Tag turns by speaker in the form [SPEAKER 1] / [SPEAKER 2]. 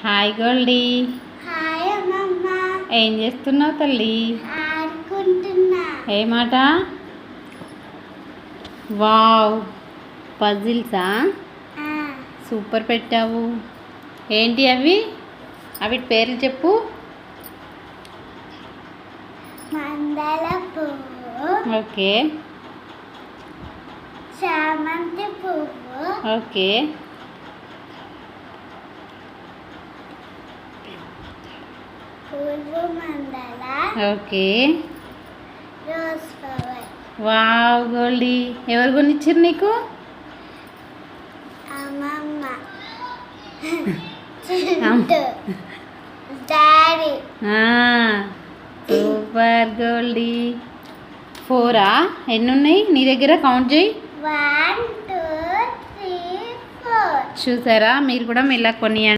[SPEAKER 1] Hi Goldie.
[SPEAKER 2] Hi అమ్మమ్మ.
[SPEAKER 1] ఏం చేస్తున్నావు తల్లి?
[SPEAKER 2] ఆడుకుంటున్నా.
[SPEAKER 1] ఏ మాట? వావ్, పజిల్సా? సూపర్ పెట్టావు. ఏంటి అవి? అవి పేర్లు చెప్పు.
[SPEAKER 2] మందార పువ్వు,
[SPEAKER 1] ఓకే
[SPEAKER 2] చామంతి పువ్వు,
[SPEAKER 1] ఓకే
[SPEAKER 2] పువ్వు మందార,
[SPEAKER 1] okay.
[SPEAKER 2] Rose flower.
[SPEAKER 1] Wow Goldie, ఎవరు కొనిచ్చారు నీకు?
[SPEAKER 2] అమ్మమ్మ. డాడీ.
[SPEAKER 1] సూపర్ గోల్డీ. 4 ఎన్ని ఉన్నాయి నీ దగ్గర? కౌంట్ చేయి.
[SPEAKER 2] 1 2 3 4.
[SPEAKER 1] చూసారా, మీరు కూడా ఇలా కొనియండి.